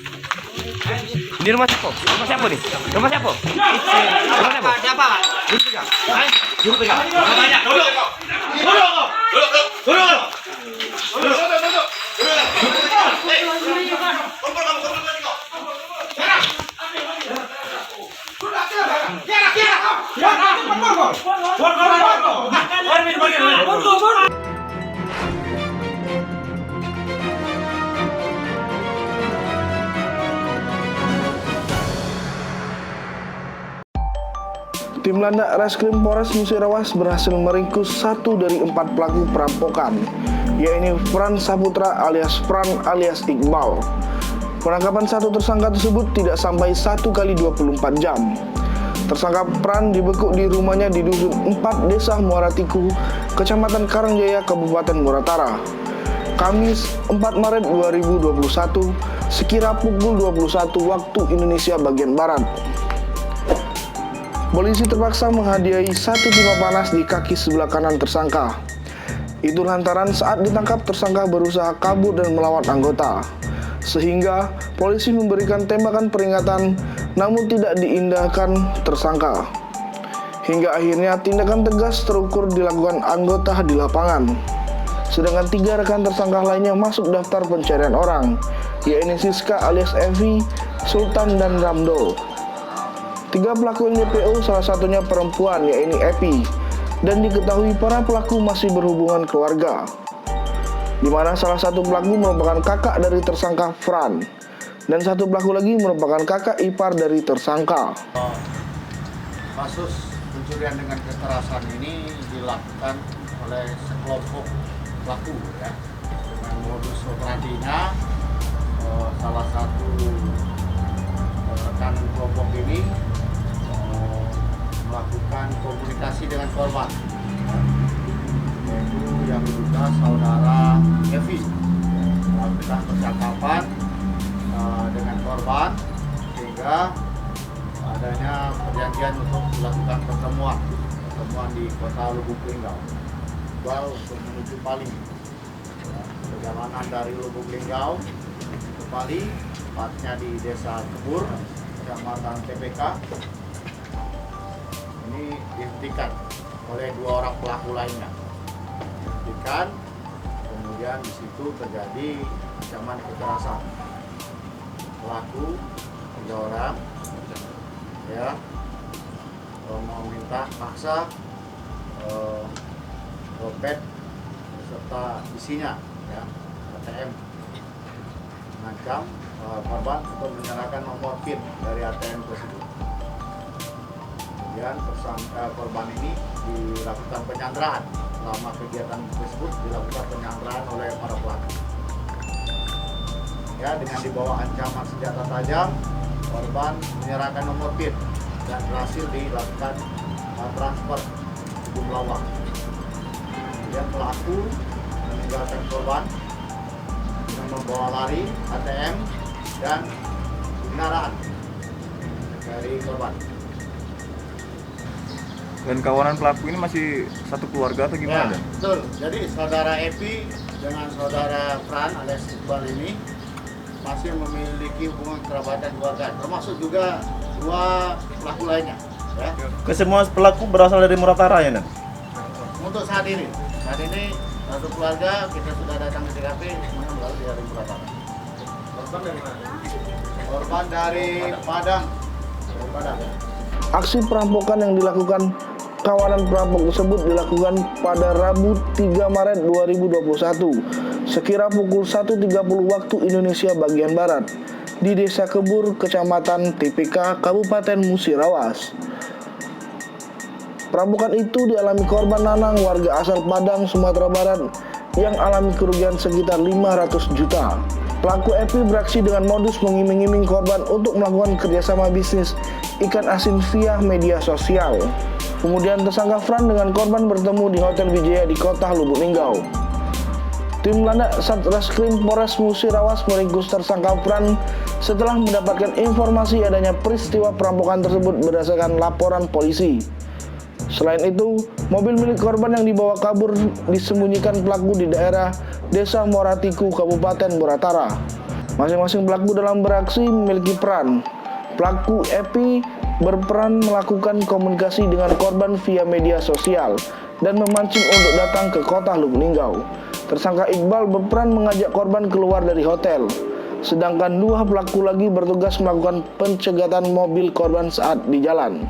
Ini rumah siapa? Rumah siapa nih? Rumah siapa? Rumah siapa? Siapa? Juru pegang. Juru pegang. Banyak. Duduk. Tim Landak Reskrim Polres Musirawas berhasil meringkus 1 dari 4 pelaku perampokan, yaitu Fran Saputra alias Fran alias Iqbal. Penangkapan satu tersangka tersebut tidak sampai 1 kali 24 jam. Tersangka Fran dibekuk di rumahnya di Dusun 4 Desa Muara Tiku, Kecamatan Karangjaya, Kabupaten Muratara, Kamis 4 Maret 2021, sekira pukul 21 waktu Indonesia bagian Barat. Polisi terpaksa menghadiahi 1 timah panas di kaki sebelah kanan tersangka. Itu lantaran saat ditangkap tersangka berusaha kabur dan melawan anggota, sehingga polisi memberikan tembakan peringatan namun tidak diindahkan tersangka. Hingga akhirnya tindakan tegas terukur dilakukan anggota di lapangan. Sedangkan 3 rekan tersangka lainnya masuk daftar pencarian orang, yaitu Siska alias Evi, Sultan, dan Ramdo. 3 pelaku yang DPO salah satunya perempuan, yaitu Epi, dan diketahui para pelaku masih berhubungan keluarga, di mana salah satu pelaku merupakan kakak dari tersangka Fran, dan 1 pelaku lagi merupakan kakak ipar dari tersangka. Kasus pencurian dengan kekerasan ini dilakukan oleh sekelompok pelaku ya, dengan modus operandinya salah satu rekan kelompok ini melakukan komunikasi dengan korban, yaitu yang diduga saudara Evi, melakukan percakapan dengan korban sehingga adanya perjanjian untuk melakukan pertemuan di kota Lubuk Linggau, untuk menuju Pali. Perjalanan dari Lubuk Linggau ke Pali, tepatnya di Desa Kebur, Kecamatan TPK, ini dihentikan oleh 2 orang pelaku lainnya. Dihentikan, kemudian di situ terjadi ancaman kekerasan. Pelaku 3 orang, ya, meminta paksa dompet beserta isinya, ya, ATM, mengancam korban untuk menyerahkan nomor PIN dari ATM tersebut. Kemudian korban ini dilakukan penyanderaan. Selama kegiatan tersebut dilakukan penyanderaan oleh para pelaku. Ya, dengan dibawa ancaman senjata tajam, korban menyerahkan nomor PIN dan berhasil dilakukan transfer sejumlah uang. Kemudian pelaku meninggalkan korban dengan membawa lari ATM dan kendaraan dari korban. Dan kawanan pelaku ini masih satu keluarga atau gimana? Ya, betul. Jadi saudara Epi dengan saudara Fran alias Iqbal ini masih memiliki hubungan kerabatan keluarga, termasuk juga 2 pelaku lainnya. Ya. Kesemua pelaku berasal dari Muratara ya, Nan? Untuk saat ini satu keluarga kita sudah datang ke TKP, semuanya berasal dari Muratara. Korban dari mana? Korban dari Padang. Aksi perampokan yang dilakukan kawanan perampok tersebut dilakukan pada Rabu 3 Maret 2021 sekira pukul 1.30 waktu Indonesia bagian Barat di Desa Kebur, Kecamatan TPK, Kabupaten Musirawas. Perampokan itu dialami korban Nanang, warga asal Padang, Sumatera Barat, yang alami kerugian sekitar 500 juta. Pelaku Epi beraksi dengan modus mengiming-iming korban untuk melakukan kerjasama bisnis ikan asin via media sosial. Kemudian tersangka Fran dengan korban bertemu di Hotel Wijaya di Kota Lubuk Linggau. Tim Landak Satreskrim Polres Musirawas meringkus tersangka Fran setelah mendapatkan informasi adanya peristiwa perampokan tersebut berdasarkan laporan polisi. Selain itu, mobil milik korban yang dibawa kabur disembunyikan pelaku di daerah Desa Muara Tiku, Kabupaten Muratara. Masing-masing pelaku dalam beraksi memiliki peran. Pelaku Epi berperan melakukan komunikasi dengan korban via media sosial dan memancing untuk datang ke kota Lubuk Linggau. Tersangka Iqbal berperan mengajak korban keluar dari hotel. Sedangkan dua pelaku lagi bertugas melakukan pencegatan mobil korban saat di jalan.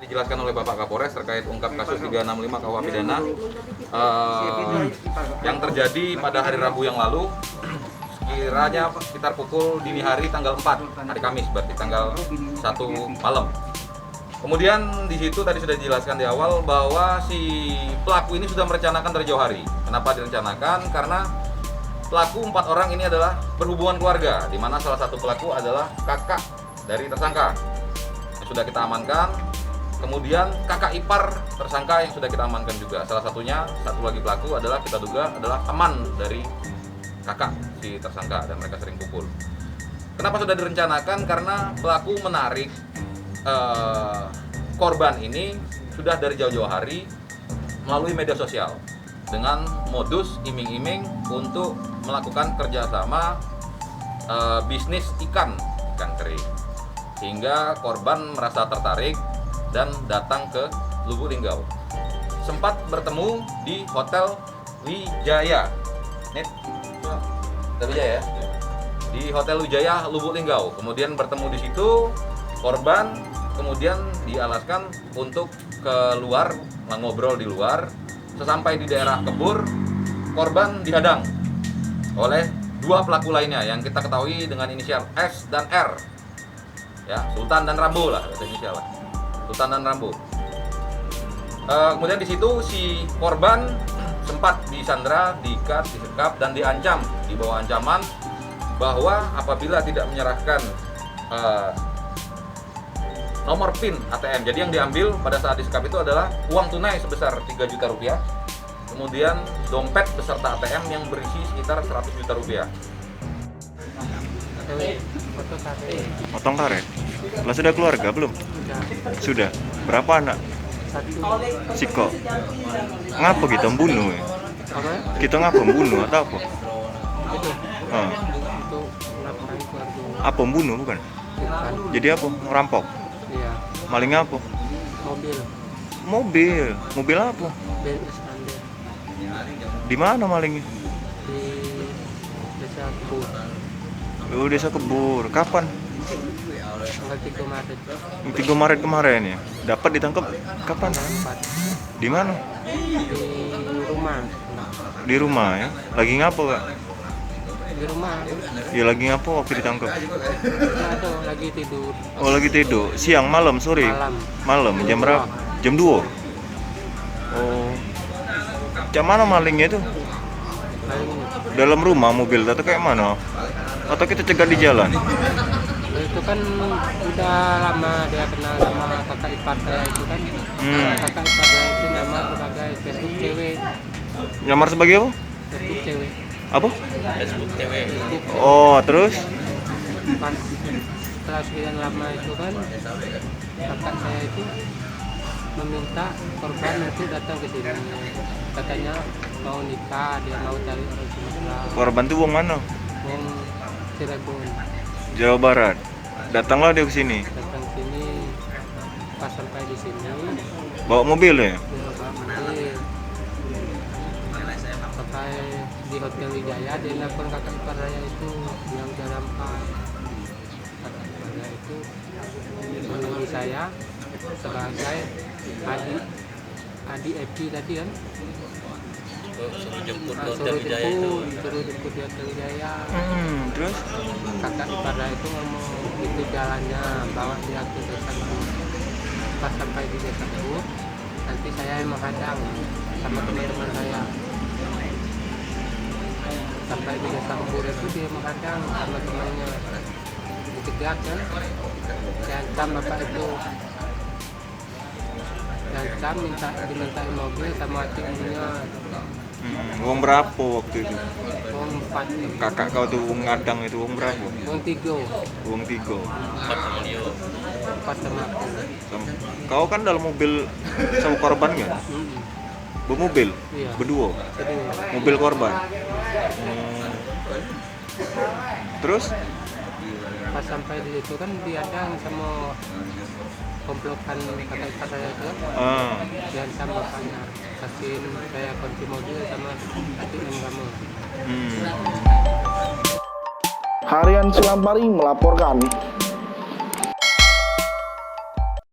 Dijelaskan oleh Bapak Kapolres terkait ungkap kasus 365 KUH pidana yang terjadi pada hari Rabu yang lalu, sekiranya sekitar pukul dini hari tanggal 4, hari Kamis, berarti tanggal 1 malam. Kemudian di situ tadi sudah dijelaskan di awal bahwa si pelaku ini sudah merencanakan dari jauh hari. Kenapa direncanakan? Karena pelaku 4 orang ini adalah berhubungan keluarga, di mana salah satu pelaku adalah kakak dari tersangka yang sudah kita amankan. Kemudian kakak ipar tersangka yang sudah kita amankan juga. Salah satunya, satu lagi pelaku adalah kita duga adalah teman dari kakak si tersangka dan mereka sering kumpul. Kenapa sudah direncanakan? Karena pelaku menarik korban ini sudah dari jauh-jauh hari melalui media sosial dengan modus iming-iming untuk melakukan kerjasama bisnis ikan kering, sehingga korban merasa tertarik dan datang ke Lubuk Linggau. Sempat bertemu di Hotel Wijaya. Hotel Wijaya ya? Di Hotel Wijaya Lubuk Linggau. Kemudian bertemu di situ korban, kemudian dialaskan untuk keluar, ngobrol di luar. Sesampai di daerah Kebur, korban dihadang oleh dua pelaku lainnya yang kita ketahui dengan inisial S dan R, ya, Sultan dan Rambo lah, inisial lah, Sultan dan Rambo. Kemudian di situ si korban sempat disandra, diikat, disekap dan diancam, di bawah ancaman bahwa apabila tidak menyerahkan nomor PIN ATM. Jadi yang diambil pada saat disekap itu adalah uang tunai sebesar 3 juta rupiah, kemudian dompet beserta ATM yang berisi sekitar 100 juta rupiah. Potong karet. Lah sudah keluarga belum? Sudah. Berapa anak? Siko. Ngapa kita membunuh ya? Kita ngapa membunuh atau apa? Apa membunuh bukan? Jadi apa? Ngerampok? Iya. Maling apa? Mobil. Mobil. Mobil apa? BNS Ande. Di mana malingnya? Di Desa Kebur. Oh, Desa Kebur. Kapan? Tanggal 3 Maret. 3 Maret kemarin ya. Dapat ditangkap kapan? 4. Di mana? Di rumah. Di rumah ya. Lagi ngapa, Kak? Di rumah. Ya lagi ngapa waktu ditangkap? Aduh, lagi tidur. Oh, lagi tidur. Siang, malam, sore? Malam. Malam. Jam berapa? Jam 2. Oh. Cak mana malingnya itu? Paling Dalam rumah mobil atau kayak mana? Atau kita cegat di jalan? itu kan udah lama dia kenal sama kakak ipar saya itu kan. Kakak ipar saya itu nama sebagai Facebook cewek. Nyamar sebagai apa? Facebook cewek. Apa? Facebook cewek. Oh, terus? Pas setelah sekian lama itu kan kakak saya itu meminta korban itu datang ke sini. Katanya mau nikah, dia mau cari orang Sumatera. Korban tuh wong mana? Wong Cirebon. Jawa Barat. Datanglah dia ke sini. Datang sini, pas sampai di sini Bawa mobil ya? dia bawa mobil. Sampai di Hotel Wijaya dia nelfon kakak ipar saya itu yang jam 4. Kakak ipar saya itu menunggu saya sebagai adik Epi tadi kan. Suruh jemput di Hotel Wijaya. Terus? Kakak ipar saya itu ngomong itu jalannya, bawa dia ke Desa Kebur. Pas sampai di Desa Kebur, nanti saya yang menghadang sama teman-teman saya. Sampai di Desa Kebur itu dia menghadang sama temannya, dikejar kan, diancam bapak itu, diancam dimintain mobil sama adiknya. Wong berapa waktu itu? Wong 4. Kakak kau tuh wong ngadang itu wong berapa? Wong 3. Wong 3. 4 sama aku. Kau kan dalam mobil sama korban kan? Bermobil? Iya. Berdua? Kedua. Mobil korban? Terus? Pas sampai di situ kan diadang sama komplotan kakak ipar saya itu kan. Dan sama bapaknya kasih saya kunci mobil sama kasih 6 kamu. Harian Silampari melaporkan.